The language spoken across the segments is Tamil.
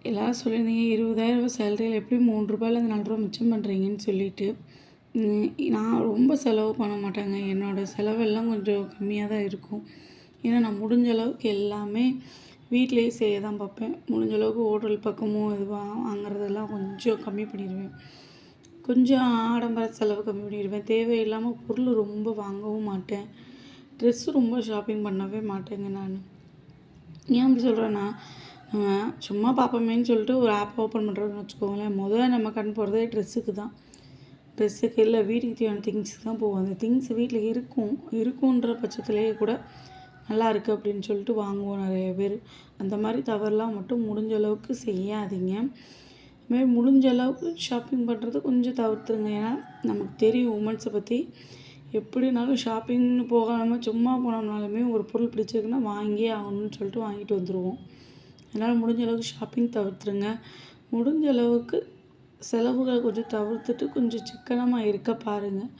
எல்லாரும் சொல்லியிருந்தீங்க 20,000 சேலரியில் எப்படி ரூ. 3லேருந்து ரூ. 4 மிச்சம் பண்ணுறீங்கன்னு சொல்லிட்டு. நான் ரொம்ப செலவு பண்ண மாட்டேங்க. என்னோடய செலவெல்லாம் கொஞ்சம் கம்மியாக தான் இருக்கும். ஏன்னா நான் முடிஞ்ச அளவுக்கு எல்லாமே வீட்டிலேயே செய்ய தான் பார்ப்பேன். முடிஞ்ச அளவுக்கு ஹோட்டல் பக்கமோ வாங்குறதெல்லாம் கொஞ்சம் கம்மி பண்ணிடுவேன். கொஞ்சம் ஆடம்பர செலவு கம்மி பண்ணிடுவேன். தேவையில்லாமல் பொருள் ரொம்ப வாங்கவும் மாட்டேன். ட்ரெஸ்ஸு ரொம்ப ஷாப்பிங் பண்ணவே மாட்டேங்க நான். ஏன் அப்படி சொல்கிறேன்னா, நம்ம சும்மா பார்ப்போமேன்னு சொல்லிட்டு ஒரு ஆப் ஓப்பன் பண்ணுறோன்னு வச்சுக்கோங்களேன். நம்ம கண் போகிறதே ட்ரெஸ்ஸுக்கு தான். ட்ரெஸ்ஸுக்கு இல்லை வீட்டுக்கு தேவையான திங்ஸுக்கு தான் போவோம். அந்த திங்ஸ் வீட்டில் இருக்குன்ற பட்சத்துலேயே கூட நல்லா இருக்குது அப்படின்னு சொல்லிட்டு வாங்குவோம் நிறைய பேர். அந்த மாதிரி தவறுலாம் மட்டும் முடிஞ்ச அளவுக்கு செய்யாதீங்க. இதுமாதிரி முடிஞ்ச அளவுக்கு ஷாப்பிங் பண்ணுறது கொஞ்சம் தவிர்த்துருங்க. ஏன்னா நமக்கு தெரியும் உமன்ஸை பற்றி. எப்படினாலும் ஷாப்பிங்னு போகாமல் சும்மா போனோம்னாலுமே ஒரு பொருள் பிடிச்சிருக்குன்னா வாங்கியே ஆகணும்னு சொல்லிட்டு வாங்கிட்டு வந்துடுவோம். அதனால் முடிஞ்ச அளவுக்கு ஷாப்பிங் தவிர்த்துருங்க. முடிஞ்ச அளவுக்கு செலவுகளை கொஞ்சம் தவிர்த்துட்டு கொஞ்சம் சிக்கனமாக இருக்க பாருங்கள்.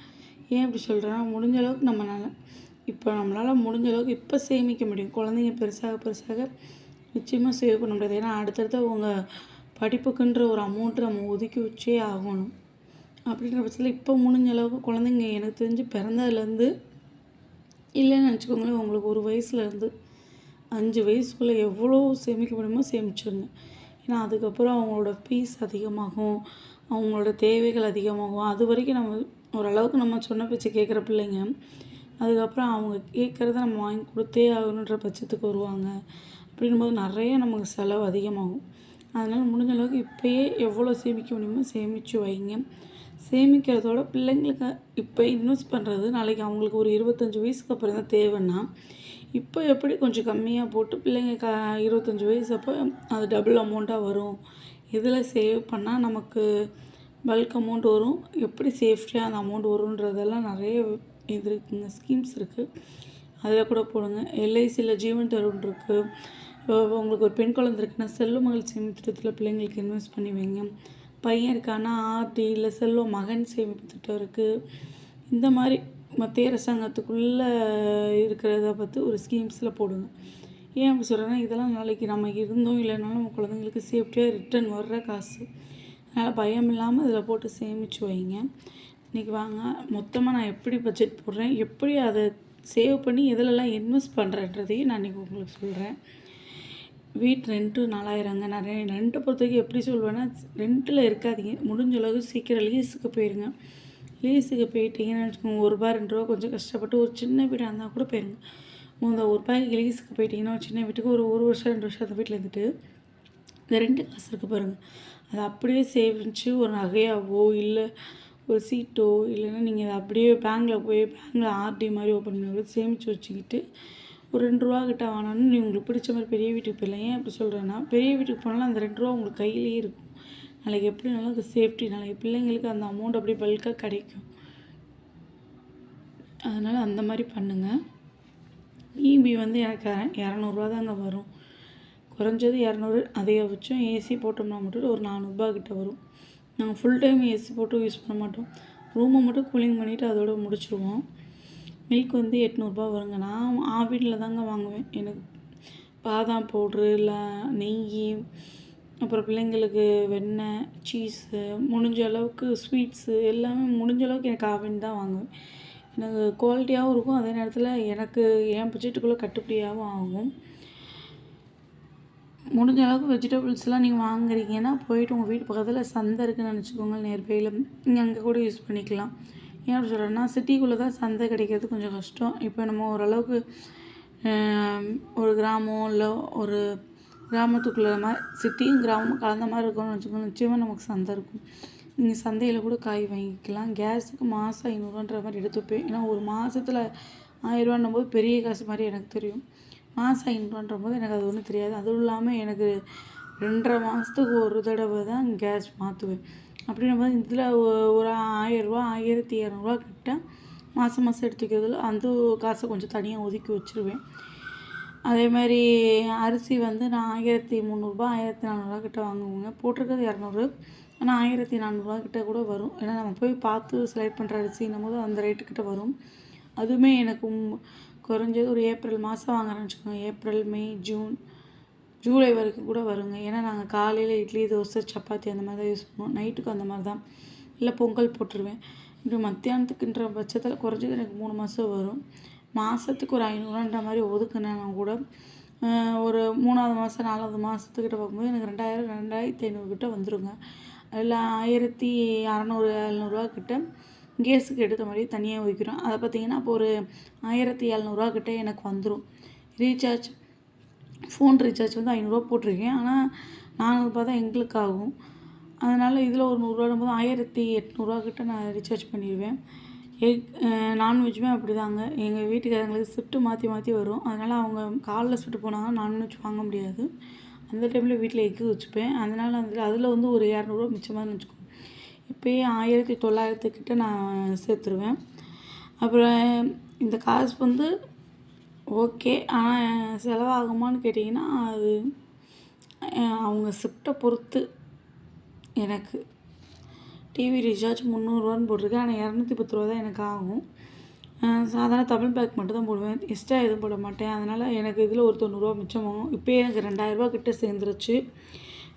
ஏன் இப்படி சொல்கிறேன்னா, முடிஞ்ச அளவுக்கு நம்மளால் முடிஞ்ச அளவுக்கு இப்போ சேமிக்க முடியும். குழந்தைங்க பெருசாக நிச்சயமாக சேவ் பண்ண முடியாது. ஏன்னா அடுத்தடுத்து உங்கள் படிப்புக்குன்ற ஒரு அமௌண்ட்டு நம்ம ஒதுக்கி வச்சே ஆகணும். அப்படின்ற பட்சத்தில் இப்போ முடிஞ்ச அளவுக்கு குழந்தைங்க எனக்கு தெரிஞ்சு பிறந்ததுலேருந்து இல்லைன்னு வச்சுக்கோங்களேன், உங்களுக்கு 1 வயசுலேருந்து 5 வயசுக்குள்ளே எவ்வளோ சேமிக்க முடியுமோ சேமிச்சிருங்க. ஏன்னா அதுக்கப்புறம் அவங்களோட ஃபீஸ் அதிகமாகும், அவங்களோட தேவைகள் அதிகமாகும். அது வரைக்கும் நம்ம ஓரளவுக்கு நம்ம சொன்ன பேச்சு கேட்குற பிள்ளைங்க, அதுக்கப்புறம் அவங்க கேட்குறத நம்ம வாங்கி கொடுத்தே ஆகணுன்ற பட்சத்துக்கு வருவாங்க. அப்படின்போது நிறைய நமக்கு செலவு அதிகமாகும். அதனால் முடிஞ்ச அளவுக்கு இப்போயே எவ்வளோ சேமிக்க முடியுமோ சேமித்து வைங்க. சேமிக்கிறதோட பிள்ளைங்களுக்கு இப்போ இன்வெஸ்ட் பண்ணுறது நாளைக்கு அவங்களுக்கு ஒரு 25 வயசுக்கு அப்புறம் தான் தேவைன்னா, இப்போ எப்படி கொஞ்சம் கம்மியாக போட்டு பிள்ளைங்க 25 வயசு அப்போ அது டபுள் அமௌண்ட்டாக வரும். இதில் சேவ் பண்ணால் நமக்கு பல்க் அமௌண்ட் வரும். எப்படி சேஃப்டியாக அந்த அமௌண்ட் வருன்றதெல்லாம் நிறைய இது இருக்குங்க, ஸ்கீம்ஸ் இருக்குது. அதில் கூட போடுங்க. எல்ஐசியில் ஜீவன் தருண் இருக்குது. உங்களுக்கு ஒரு பெண் குழந்தை இருக்குன்னா செல்வ மகள் சேமிப்பு திட்டத்தில் பிள்ளைங்களுக்கு இன்வெஸ்ட் பண்ணி வைங்க. பையன் இருக்கான்னா ஆர்டி இல்லை செல்வ மகன் சேமிப்பு திட்டம் இருக்குது. இந்த மாதிரி மத்திய அரசாங்கத்துக்குள்ளே இருக்கிறத பார்த்து ஒரு ஸ்கீம்ஸில் போடுங்க. ஏன் அப்படி சொல்கிறேன்னா, இதெல்லாம் நாளைக்கு நம்ம இருந்தோம் இல்லைனாலும் நம்ம குழந்தைங்களுக்கு சேஃப்டியாக ரிட்டர்ன் வர்ற காசு. அதனால் பயம் இல்லாமல் இதில் போட்டு சேமித்து வைங்க. இன்றைக்கி வாங்க மொத்தமாக நான் எப்படி பட்ஜெட் போடுறேன், எப்படி அதை சேவ் பண்ணி எதிலெல்லாம் இன்வெஸ்ட் பண்ணுறேன்றதையும் நான் இன்றைக்கி உங்களுக்கு சொல்கிறேன். வீட்டு ரெண்ட்டு 4000ங்க. நான் ரெண்ட்டை பொறுத்தவரைக்கும் எப்படி சொல்வேன்னா, ரெண்ட்டில் இருக்காதீங்க. முடிஞ்ச அளவுக்கு சீக்கிரம் லீஸுக்கு போயிருங்க. லீஸுக்கு போயிட்டீங்கன்னு வச்சுக்கோங்க, ரூ. 1 2 கொஞ்சம் கஷ்டப்பட்டு ஒரு சின்ன வீடாக இருந்தால் கூட போயிருங்க. இந்த ரூ. லீஸுக்கு போயிட்டீங்கன்னா ஒரு சின்ன வீட்டுக்கு ஒரு வருஷம் 2 வருஷம் அந்த வீட்டில் இருந்துட்டு இந்த ரெண்டு காசு இருக்குது பாருங்கள், அதை அப்படியே சேமித்து ஒரு நகையாவோ இல்லை ஒரு சீட்டோ இல்லைன்னா நீங்கள் அதை அப்படியே பேங்க்கில் ஆர்டி மாதிரி ஓப்பன் பண்ணி சேமித்து வச்சுக்கிட்டு ஒரு ரூ. 2 கிட்ட வாங்கினோன்னு நீ உங்களுக்கு பிடிச்ச மாதிரி பெரிய வீட்டுக்கு போயிடலாம். ஏன் அப்படி சொல்கிறேன்னா, பெரிய வீட்டுக்கு போனாலும் அந்த ரூ. 2 உங்களுக்கு கையிலேயே இருக்கும். நாளைக்கு எப்படினாலும் அது சேஃப்டி. நாளைக்கு பிள்ளைங்களுக்கு அந்த அமௌண்ட் அப்படியே பல்காக கிடைக்கும். அதனால் அந்த மாதிரி பண்ணுங்கள். இபி வந்து எனக்கு 200 தாங்க வரும். குறைஞ்சது 200, அதிகபட்சம் ஏசி போட்டோம்னா மட்டும் ஒரு 400 கிட்ட வரும். நாங்கள் ஃபுல் டைம் ஏசி போட்டு யூஸ் பண்ண மாட்டோம். ரூமை மட்டும் கூலிங் பண்ணிவிட்டு அதோட முடிச்சுடுவோம். மில்க் வந்து 800 வருங்க. நான் ஆவினில் தாங்க வாங்குவேன். எனக்கு பாதாம் பவுட்ரு இல்லை நெய், அப்புறம் பிள்ளைங்களுக்கு வெண்ணெய், சீஸு, முடிஞ்ச அளவுக்கு ஸ்வீட்ஸு எல்லாமே முடிஞ்ச அளவுக்கு எனக்கு ஆவின் தான் வாங்குவேன். எனக்கு குவாலிட்டியாகவும் இருக்கும், அதே நேரத்தில் எனக்கு என் பட்ஜெட்டுக்குள்ளே கட்டுப்படியாகவும் ஆகும். முடிஞ்ச அளவுக்கு வெஜிடபிள்ஸ்லாம் நீங்கள் வாங்குறீங்கன்னா போயிட்டு உங்கள் வீட்டு பக்கத்தில் சந்தை இருக்குதுன்னு நினச்சிக்கோங்க, நியர்பையில் நீங்கள் அங்கே கூட யூஸ் பண்ணிக்கலாம். ஏன் அப்படி சொல்கிறேன்னா, சிட்டிக்குள்ளே தான் சந்தை கிடைக்கிறது கொஞ்சம் கஷ்டம். இப்போ நம்ம ஓரளவுக்கு ஒரு கிராமம் இல்லை ஒரு கிராமத்துக்குள்ளே சிட்டியும் கிராமமும் கலந்த மாதிரி இருக்கும்னு வச்சுக்கோங்க, நிச்சயமாக நமக்கு சந்தை இருக்கும். நீங்கள் சந்தையில் கூட காய் வாங்கிக்கலாம். கேஸுக்கு மாதம் 500 மாதிரி எடுத்து வைப்பேன். ஏன்னா ஒரு மாதத்தில் 1000 போது பெரிய காசு மாதிரி எனக்கு தெரியும். மாதம் 500 போது எனக்கு அது ஒன்றும் தெரியாது. அதுவும் இல்லாமல் எனக்கு 2.5 மாதத்துக்கு ஒரு தடவை தான் கேஸ் மாற்றுவேன். அப்படின்னும்போது இதில் ஒரு 1000 1200 கிட்ட மாதம் எடுத்து வைக்கிறதுல அந்த காசை கொஞ்சம் தனியாக ஒதுக்கி வச்சுருவேன். அதே மாதிரி அரிசி வந்து நான் 1300 1400 கிட்ட வாங்குவேங்க. போட்டிருக்கிறது 200, ஆனால் 1400 கிட்ட கூட வரும். ஏன்னா நம்ம போய் பார்த்து செலக்ட் பண்ணுற அரிசின்னும் போது அந்த ரேட்டுக்கிட்ட வரும். அதுவுமே எனக்கு குறைஞ்சது ஒரு ஏப்ரல் மாதம் வாங்குறேன்னு வச்சுக்கோங்க. ஏப்ரல், மே, ஜூன், ஜூலை வரைக்கும் கூட வருங்க. ஏன்னா நாங்கள் காலையில் இட்லி, தோசை, சப்பாத்தி அந்த மாதிரி தான் யூஸ் பண்ணுவோம். நைட்டுக்கு அந்த மாதிரி தான். இல்லை பொங்கல் போட்டுருவேன். இப்படி மத்தியானத்துக்குன்ற பட்சத்தில் குறைஞ்சது எனக்கு 3 மாதம் வரும். மாதத்துக்கு ஒரு 500ன்ற மாதிரி ஒதுக்குனேன்னா கூட ஒரு 3வது மாதம் 4வது மாதத்துக்கிட்ட பார்க்கும்போது எனக்கு 2000 2500 கிட்ட வந்துருங்க. அதில் 1600 700 கிட்ட கேஸுக்கு எடுத்த மாதிரி தனியாக ஒதுக்கிறோம். அதை பார்த்திங்கன்னா அப்போ ஒரு 1700 கிட்ட எனக்கு வந்துடும். ரீசார்ஜ் ஃபோன் ரீசார்ஜ் வந்து 500 போட்டிருக்கேன். ஆனால் 400 தான் எங்களுக்கு ஆகும். அதனால் இதில் ஒரு 100 1800 கிட்ட நான் ரீசார்ஜ் பண்ணிடுவேன். நான்வெஜ்ஜுமே அப்படி தாங்க. எங்கள் வீட்டுக்காரங்களுக்கு ஷிஃப்ட்டு மாற்றி மாற்றி வரும். அதனால் அவங்க காலைல ஷிஃப்ட்டு போனாங்கன்னா நான்வெஜ் வாங்க முடியாது. அந்த டைமில் வீட்டில் எக்கு வச்சுப்பேன். அதனால் அதில் வந்து ஒரு 200 மிச்சமாகனு வச்சுக்கோங்க. இப்போயே 1900 கிட்ட நான் சேர்த்துருவேன். அப்புறம் இந்த காசு வந்து ஓகே. ஆனால் செலவாகுமான்னு கேட்டிங்கன்னா அது அவங்க ஷிஃப்ட்டை பொறுத்து. எனக்கு டிவி ரீசார்ஜ் 300 போட்டிருக்கேன். ஆனால் 210 தான் எனக்கு ஆகும். சாதாரண தமிழ் பேக் மட்டும் தான் போடுவேன். எக்ஸ்ட்ரா எதுவும் போட மாட்டேன். அதனால் எனக்கு இதில் ஒரு 90 மிச்சமாகும். இப்போயே எனக்கு 2000 கிட்ட சேர்ந்துருச்சு.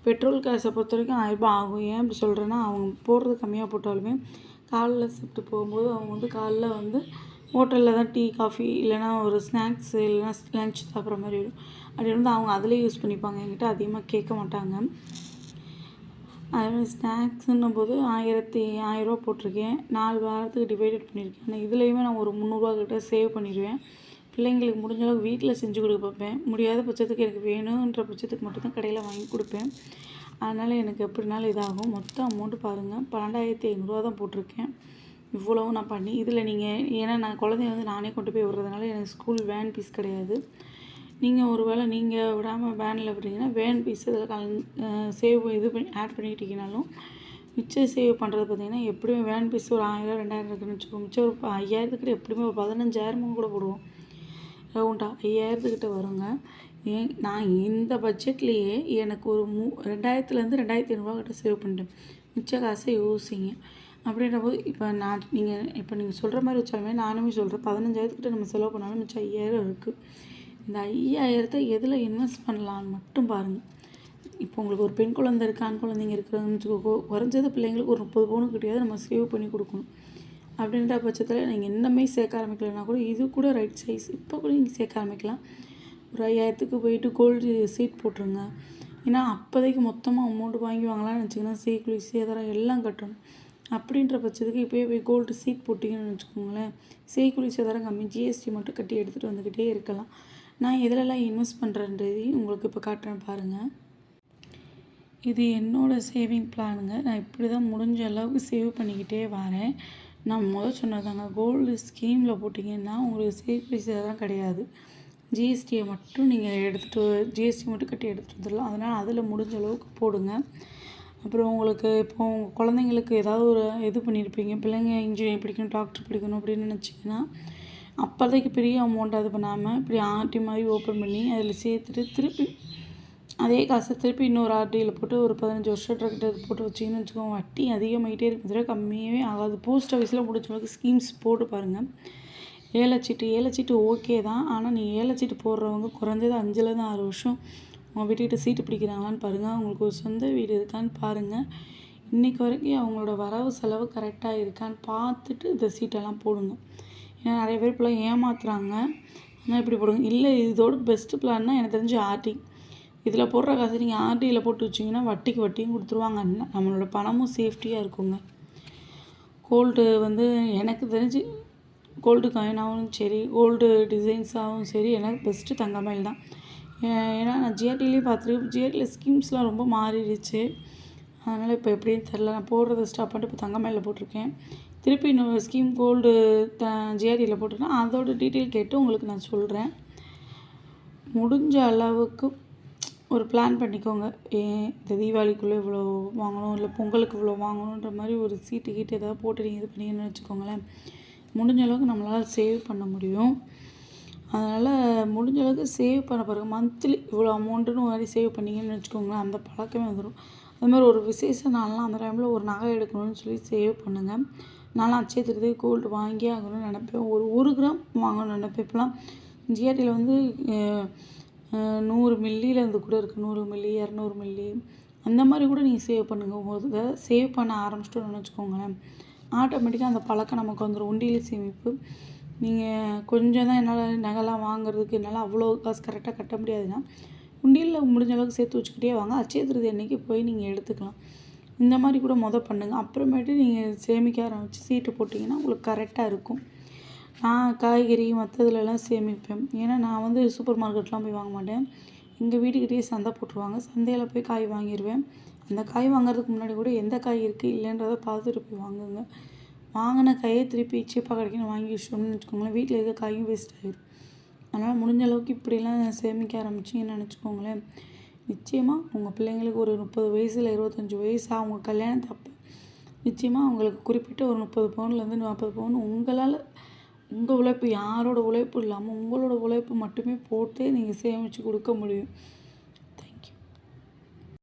பெட்ரோல் காசை பொறுத்த வரைக்கும் 1000 ஆகும். ஏன் இப்படி சொல்கிறேன்னா அவங்க போடுறது கம்மியாக போட்டாலுமே காலைல ஷிஃப்ட்டு போகும்போது அவங்க வந்து காலைல வந்து ஹோட்டலில் தான் டீ, காஃபி இல்லைனா ஒரு ஸ்நாக்ஸு இல்லைனா லன்ச் சாப்பிட்ற மாதிரி வரும். அப்படி வந்து அவங்க அதிலே யூஸ் பண்ணிப்பாங்க. என்கிட்ட அதிகமாக கேட்க மாட்டாங்க. அதேமாதிரி ஸ்நாக்ஸுன்னும் போது 1000 போட்டிருக்கேன். 4 வாரத்துக்கு டிவைடட் பண்ணியிருக்கேன். ஆனால் இதுலேயுமே நான் ஒரு 300 கிட்ட சேவ் பண்ணிடுவேன். பிள்ளைங்களுக்கு முடிஞ்ச அளவுக்கு வீட்டில் செஞ்சு கொடுக்க பார்ப்பேன். முடியாத பட்சத்துக்கு எனக்கு வேணுன்ற பட்சத்துக்கு மட்டும்தான் கடையில் வாங்கி கொடுப்பேன். அதனால் எனக்கு எப்படினாலும் இதாகும். மொத்த அமௌண்ட்டு பாருங்கள் 12500 தான் போட்டிருக்கேன். இவ்வளவும் நான் பண்ணி இதில் நீங்கள் ஏன்னா நான் குழந்தைய வந்து நானே கொண்டு போய் விடுறதுனால எனக்கு ஸ்கூல் வேன் ஃபீஸ் கிடையாது. நீங்கள் ஒரு வேளை நீங்கள் விடாமல் வேனில் விடுறீங்கன்னா வேன் ஃபீஸ் இதில் சேவ் இது பண்ணி ஆட் பண்ணிக்கிட்டீங்கனாலும் மிச்சம் சேவ் பண்ணுறது பார்த்திங்கன்னா எப்படியும் வேன் ஃபீஸ் ஒரு 1000 2000 இருக்குன்னு வச்சுக்கோங்க. மிச்சம் ஒரு 5000 எப்படியுமே ஒரு 15000 கூட போடுவோம். ரவுண்டா 5000 வருங்க. நான் இந்த பட்ஜெட்லேயே எனக்கு ஒரு 2000லேருந்து 2500 கிட்ட சேவ் பண்ணிட்டேன். மிச்ச காசை யோசிங்க. அப்படின்றபோது இப்போ நீங்கள் சொல்கிற மாதிரி வச்சாலுமே நானுமே சொல்கிறேன் 15000 நம்ம செலவு பண்ணாலும் மிச்சம் 5000 இருக்குது. இந்த 5000 எதில் இன்வெஸ்ட் பண்ணலான்னு மட்டும் பாருங்கள். இப்போ உங்களுக்கு ஒரு பெண் குழந்தை இருக்குது, ஆண் குழந்தைங்க இருக்கிறாங்கன்னு வச்சுக்கோ, குறைஞ்சது பிள்ளைங்களுக்கு ஒரு 30 பவுனுக்கிட்டையாவது நம்ம சேவ் பண்ணி கொடுக்கணும். அப்படின்ற பட்சத்தில் நீங்கள் இன்னுமே சேர்க்க ஆரம்பிக்கலைன்னா கூட இது கூட ரைட் சைஸ். இப்போ கூட நீங்கள் சேர்க்க ஆரம்பிக்கலாம். ஒரு 5000 போயிட்டு கோல்டு சீட் போட்டுருங்க. ஏன்னா அப்போதைக்கு மொத்தமாக அமௌண்ட் வாங்கி வாங்கலாம்னு வச்சிங்கன்னா செய்கூலி சேதாரம் எல்லாம் கட்டணும். அப்படின்ற பட்சத்துக்கு இப்போயே போய் கோல்டு சீட் போட்டிங்கன்னு வச்சுக்கோங்களேன், செய்கூலி சேதாரம் கம்மி, ஜிஎஸ்டி மட்டும் கட்டி எடுத்துகிட்டு வந்துக்கிட்டே இருக்கலாம். நான் எதிலெல்லாம் இன்வெஸ்ட் பண்ணுறேன்றதையும் உங்களுக்கு இப்போ காட்டுறேன் பாருங்கள். இது என்னோடய சேவிங் பிளானுங்க. நான் இப்படி தான் முடிஞ்ச அளவுக்கு சேவ் பண்ணிக்கிட்டே வரேன். நான் சொன்னதாங்க, கோல்டு ஸ்கீமில் போட்டிங்கன்னா உங்களுக்கு செய்கூலி சேதாரம் கிடையாது. ஜிஎஸ்டியை மட்டும் நீங்கள் ஜிஎஸ்டி மட்டும் கட்டி எடுத்துகிட்டு வந்துடலாம். அதனால் அதில் முடிஞ்ச அளவுக்கு போடுங்க. அப்புறம் உங்களுக்கு இப்போ உங்கள் குழந்தைங்களுக்கு ஏதாவது ஒரு இது பண்ணியிருப்பீங்க, பிள்ளைங்க இன்ஜினியரிங் படிக்கணும், டாக்டர் படிக்கணும் அப்படின்னு நினச்சிங்கன்னா அப்போதைக்கு பெரிய அமௌண்ட் அது பண்ணாமல் இப்படி ஆர்டி மாதிரி ஓப்பன் பண்ணி அதில் சேர்த்துட்டு திருப்பி அதே காசை திருப்பி இன்னொரு ஆர்டியில் போட்டு ஒரு 15 வருஷத்துக்கிட்ட போட்டு வச்சிங்கன்னு வச்சுக்கோங்க, வட்டி அதிகமாகிட்டே இருக்கும். தவிர கம்மியாகவே ஆகாது. போஸ்ட் ஆஃபீஸில் முடிஞ்ச அளவுக்கு ஸ்கீம்ஸ் போட்டு பாருங்கள். ஏலச்சீட்டு ஓகே தான். ஆனால் நீங்கள் ஏலச்சீட்டு போடுறவங்க குறைஞ்சது 5லேருந்து 6 வருஷம் அவங்க வீட்டுக்கிட்ட சீட்டு பிடிக்கிறாங்களான்னு பாருங்கள். அவங்களுக்கு ஒரு சொந்த வீடு இருக்கான்னு பாருங்கள். இன்றைக்கி வரைக்கும் அவங்களோட வரவு செலவு கரெக்டாக இருக்கான்னு பார்த்துட்டு இந்த சீட்டெல்லாம் போடுங்க. ஏன்னா நிறைய பேர் இப்போலாம் ஏமாத்துறாங்க. ஆனால் இப்படி போடுங்க. இல்லை இதோட பெஸ்ட்டு பிளான்னா எனக்கு தெரிஞ்சு ஆர்டி. இதில் போடுற காசு நீங்கள் ஆர்டியில் போட்டு வச்சிங்கன்னா வட்டியும் கொடுத்துருவாங்க. நம்மளோட பணமும் சேஃப்டியாக இருக்குங்க. கோல்டு வந்து எனக்கு தெரிஞ்சு கோல்டு காயினாகவும் சரி, கோல்டு டிசைன்ஸாகவும் சரி, எனக்கு பெஸ்ட்டு தங்கமயில் தான். ஏன்னா நான் ஜிஆர்டிலேயும் பார்த்துருக்கேன். ஜிஆர்டியில் ஸ்கீம்ஸ்லாம் ரொம்ப மாறிடுச்சு. அதனால் இப்போ எப்படின்னு தெரில. நான் போடுறத ஸ்டாப் பண்ணிட்டு இப்போ தங்கமயிலில் போட்டிருக்கேன். திருப்பி இன்னொரு ஸ்கீம் கோல்டு ஜிஆர்டியில் போட்டிருக்கேன். அதோட டீட்டெயில் கேட்டு உங்களுக்கு நான் சொல்கிறேன். முடிஞ்ச அளவுக்கு ஒரு பிளான் பண்ணிக்கோங்க. இந்த தீபாவளிக்குள்ளே இவ்வளோ வாங்கணும், இல்லை பொங்கலுக்கு இவ்வளோ வாங்கணுன்ற மாதிரி ஒரு சீட்டு ஏதாவது போட்டு நீங்கள் இது பண்ணீங்கன்னு வச்சுக்கோங்களேன், முடிஞ்ச அளவுக்கு நம்மளால் சேவ் பண்ண முடியும். அதனால் முடிஞ்ச அளவுக்கு சேவ் பண்ண பாருங்கள். மந்த்லி இவ்வளோ அமௌண்ட்டுன்னு ஒரு மாதிரி சேவ் பண்ணிங்கன்னு வச்சுக்கோங்களேன், அந்த பழக்கமே வந்துடும். அது மாதிரி ஒரு விசேஷ நாள்லாம் அந்த டைமில் ஒரு நகை எடுக்கணும்னு சொல்லி சேவ் பண்ணுங்கள். நான்லாம் அச்சய திருதிக்கு கோல்டு வாங்கியே ஆகணும்னு நினப்பேன். ஒரு 1 கிராம் வாங்கணும்னு நினப்பேன். இப்போலாம் ஜிஆர்டியில் வந்து 100 மில்லியிலேருந்து கூட இருக்குது. 100 மில்லி, 200 மில்லி அந்த மாதிரி கூட நீங்கள் சேவ் பண்ணுங்க. ஒரு சேவ் பண்ண ஆரம்பிச்சிட்டோம்னு வச்சுக்கோங்களேன், ஆட்டோமேட்டிக்காக அந்த பழக்கம் நமக்கு வந்துடும். உண்டியல் சேமிப்பு நீங்கள் கொஞ்சம் தான் என்னால் நகைலாம் வாங்குறதுக்கு என்னால் அவ்வளோ காசு கரெக்டாக கட்ட முடியாதுன்னா, உண்டியலில் முடிஞ்ச அளவுக்கு சேர்த்து வச்சுக்கிட்டே வாங்க. அட்சய திருதி அன்னைக்கு போய் நீங்கள் எடுத்துக்கலாம். இந்த மாதிரி கூட பண்ணுங்கள். அப்புறமேட்டு நீங்கள் சேமிக்க ஆரம்பித்து சீட்டு போட்டிங்கன்னா உங்களுக்கு கரெக்டாக இருக்கும். நான் காய்கறி மற்றதுலலாம் சேமிப்பேன். ஏன்னா நான் வந்து சூப்பர் மார்க்கெட்லாம் போய் வாங்க மாட்டேன். எங்கள் வீட்டுக்கிட்டேயே சந்தை போட்டுருவாங்க. சந்தையில் போய் காய் வாங்கிடுவேன். அந்த காய் வாங்குறதுக்கு முன்னாடி கூட எந்த காய் இருக்குது இல்லைன்றதை பார்த்துட்டு போய் வாங்குங்க. வாங்கின காயை திருப்பி சீப்பாக கிடைக்குன்னு வாங்கி வச்சிட்டோம்னு வச்சுக்கோங்களேன், வீட்டில் இருக்க காயும் வேஸ்ட் ஆகிடும். அதனால் முடிஞ்ச அளவுக்கு இப்படிலாம் சேமிக்க ஆரம்பிச்சிங்கன்னு நினச்சிக்கோங்களேன், நிச்சயமாக உங்கள் பிள்ளைங்களுக்கு ஒரு 30 வயசு இல்லை 25 வயசு அவங்க கல்யாணத்தப்போ நிச்சயமாக அவங்களுக்கு குறிப்பிட்ட ஒரு 30 பவுன்லேருந்து 40 பவுன் உங்களால் உங்கள் உழைப்பு, யாரோட உழைப்பு இல்லாமல் உங்களோட உழைப்பு மட்டுமே போட்டு நீங்கள் சேமித்து கொடுக்க முடியும்.